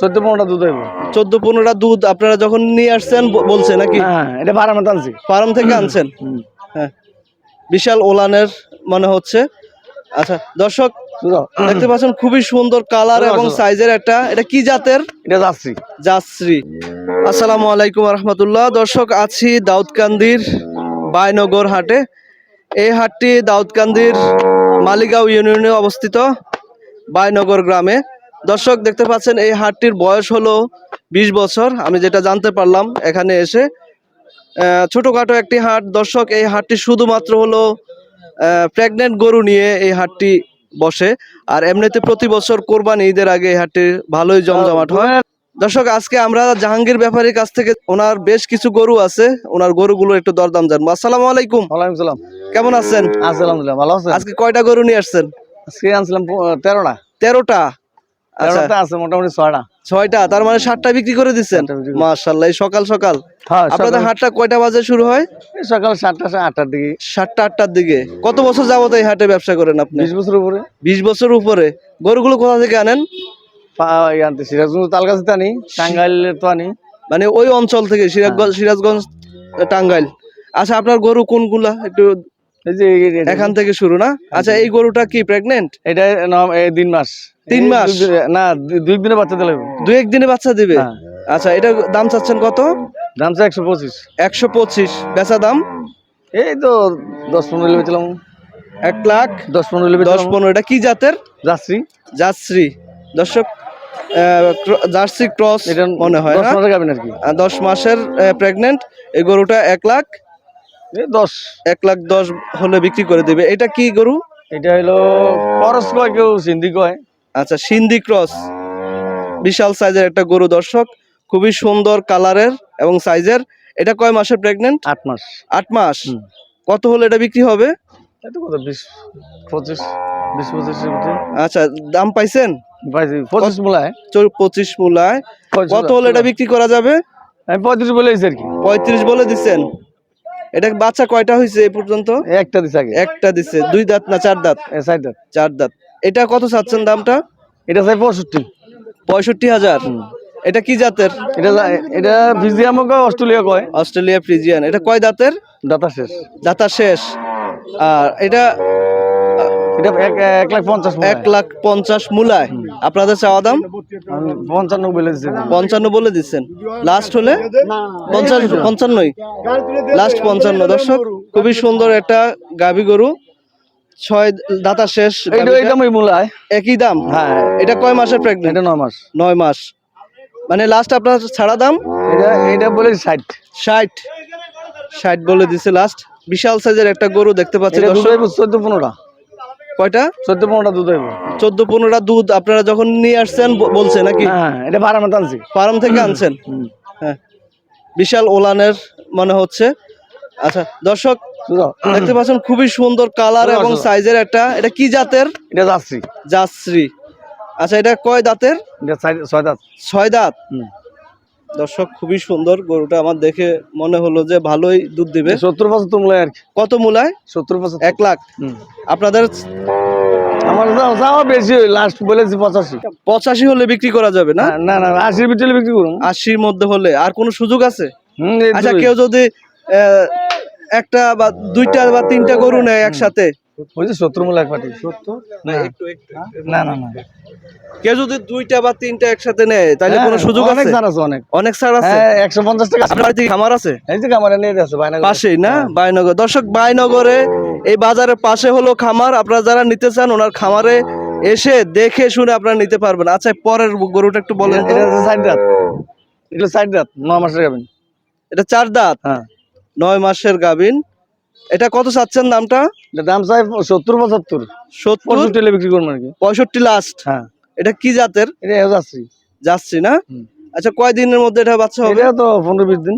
14-15টা দুধ হইব। 14-15টা দুধ আপনারা যখন নিয়ে আসছেন বলছে নাকি? হ্যাঁ, এটা ফার্মে আনছি। ফার্ম থেকে আনছেন? হ্যাঁ, বিশাল ওলানের মনে হচ্ছে। আচ্ছা দর্শক দেখতে পাচ্ছেন খুবই সুন্দর কালার এবং সাইজের একটা, এটা কি জাতের? এটা জার্সি। জার্সি। আসসালামু আলাইকুম রহমতুল্লাহ। দর্শক আছি দাউদকান্দির বায়নগর হাটে। এই হাটটি দাউদকান্দির মালিগাঁও ইউনিয়নে অবস্থিত বায়নগর গ্রামে। দর্শক দেখতে পাচ্ছেন এই হাটটির বয়স হলো 20 বছর, আমি যেটা জানতে পারলাম এখানে এসে। ছোটখাটো একটি হাট দর্শক। এই হাটটি শুধুমাত্র হলো প্রেগনেন্ট গরু নিয়ে এই হাটটি বসে, আর এমনিতে প্রতি বছর কোরবানি ঈদের আগে এই হাটটি ভালোই জমজমাট হয়। দর্শক আজকে আমরা জাহাঙ্গীর ব্যাপারীর কাছ থেকে ওনার বেশ কিছু গরু আছে, ওনার গরুগুলো একটু দরদাম জানবো। আসসালামু আলাইকুম। ওয়ালাইকুম সালাম। কেমন আছেন? আলহামদুলিল্লাহ, ভালো আছেন? আজকে কয়টা গরু নিয়ে আসছেন? আজকে আনছিলাম 13টা। 13টা? আচ্ছা, 13টা আছে মোটামুটি 6টা। 6টা, তার মানে 7টা বিক্রি করে দিচ্ছেন। মাশাআল্লাহ, এই সকাল সকাল। হ্যাঁ, আপনাদের হাটটা কয়টা বাজে শুরু হয়? সকাল 7টা 8টার দিকে। 7টা 8টার দিকে। কত বছর যাবত এই হাটে ব্যবসা করেন আপনি? 20 বছর উপরে। 20 বছর উপরে। গরুগুলো কোথা থেকে আনেন? আনতে সিরাজগঞ্জ তালগাছি তো আনি, টাঙ্গাইলে তো আনি। মানে ওই অঞ্চল থেকে, সিরাজগঞ্জ টাঙ্গাইল। আচ্ছা, আপনার গরু কোনগুলা একটু? এই যে এখান থেকে শুরু না? আচ্ছা, এই গরুটা কি প্রেগনেন্ট? এটা 3 মাস। 3 মাস না, 2 দিনে বাচ্চা দিলে। 2-1 দিনে বাচ্চা দিবে? আচ্ছা, এটা দাম চাচ্ছেন কত? দাম চাই 125। 125 বেচা দাম? এই তো 10-15 বেচলাম। 1 লাখ 10-15 10-15। এটা কি জাতের? জার্সি। জার্সি। দর্শক জার্সি ক্রস মনে হয়। 10 মাসের গাভিন আর কি। 10 মাসের প্রেগনেন্ট। এই গরুটা 1 লাখ 10 হলে বিক্রি করে দিবে। এটা কি গরু? এটা হলো করস কয়, কেউ সিন্ধি কয়। আচ্ছা, সিন্ধি ক্রস। বিশাল সাইজের একটা গরু দর্শক, খুবই সুন্দর কালারের এবং সাইজের। এটা কয় মাসের প্রেগনেন্ট? 8 মাস। 8 মাস। কত হলে এটা বিক্রি হবে? এত কত 20-25 আচ্ছা, দাম পাইছেন? 25 মূলায়। 25 মূলায়। কত হলে এটা বিক্রি করা যাবে? আমি 35 বলে দিছি আর কি। 35 বলে দিচ্ছেন। এটা বাচ্চা কয়টা হয়েছে এই পর্যন্ত? একটা দিছে আগে। একটা দিছে। 2 দাঁত না 4 দাঁত? 4 দাঁত। 4 দাঁত। এটা কত চাচ্ছেন দামটা? এটা চাই 65। 65,000। এটা কি জাতের? এটা ফিজিয়াম কয়, অস্ট্রেলিয়া কয়। Australia Friesian. এটা কয় দাঁতের? দাতা শেষ। দাঁতা শেষ। আর এটা 1,50,000। 1,50,000 মূলায়। আপনাদের চাওয়া দাম? 55 বলে দিছি। 55 বলে দিচ্ছেন। লাস্ট হলে 55? লাস্ট 55। দর্শক খুবই সুন্দর একটা গাভী গরু, 6 দাঁতা শেষ। এটা মূলায় একই দাম? হ্যাঁ। এটা কয় মাসের প্রেগনেন্ট? এটা 9 মাস। 9 মাস। মানে লাস্ট আপনার ছাড়া দাম? এটা বলে 60। 60 বলে দিছে লাস্ট। বিশাল সাইজের একটা গরু দেখতে পাচ্ছি দর্শক। 14-15টা। কয়টা? 14-15টা দুধ হইব। 14-15টা দুধ আপনারা যখন নিয়ে আসছেন বলছে নাকি? হ্যাঁ, এটা ফার্মে আনছি। ফার্ম থেকে আনছেন? হ্যাঁ, বিশাল ওলানের মনে হচ্ছে। আচ্ছা দর্শক দেখতে পাচ্ছেন খুবই সুন্দর কালার এবং সাইজের একটা, এটা কি জাতের? এটা জার্সি। জার্সি। আচ্ছা, এটা কয় দাঁতের? এটা 6 দাঁত। 6 দাঁত। দর্শক খুবই সুন্দর গরুটা, আমার দেখে মনে হলো যে ভালোই দুধ দিবে। 70 বছর তো মূলায় আর কি। কত মূলায়? 70 বছর। 1 লাখ। আপনাদের? আমার যাওয়া বেশি, লাস্ট বলেছি 85। 85 হলে বিক্রি করা যাবে না? না না, 80 ভিতরে বিক্রি করুন। 80-র মধ্যে হলে আর কোনো সুযোগ আছে? আচ্ছা, কেউ যদি একটা বা 2টা বা 3টা গরু নেয় একসাথে? ওই যে 70 মূলা এক পাটি। 70 না, একটু না না না, কেউ যদি 2টা বা 3টা একসাথে নেয় তাহলে কোনো সুযোগ আছে? অনেক ছাড় আছে। অনেক ছাড় আছে। 150 টাকা। আপনার বাড়িতে খামার আছে? এই যে খামারে নিয়ে আছে বায়নগর পাশেই না? বায়নগর। দর্শক বায়নগরে এই বাজারের পাশে হলো খামার। আপনারা যারা নিতে চান ওনার খামারে এসে দেখে শুনে আপনারা নিতে পারবেন। আচ্ছা, পরের গরুটা একটু বলেন। এটা 60 দাঁত। এটা 60 দাঁত, 9 মাসের গাভিন। এটা 4 দাঁত? হ্যাঁ, 9 মাসের গাভিন। এটা কত চাচ্ছেন দামটা? এটা দাম চাই 70-75। 65 হলে বিক্রি করব আর কি। 65 লাস্ট। হ্যাঁ। এটা কি জাতের? এটা জার্সি। জার্সি না? আচ্ছা, কয় দিনের মধ্যে এটা বাচ্চা হবে? এটা তো 15-20 দিন।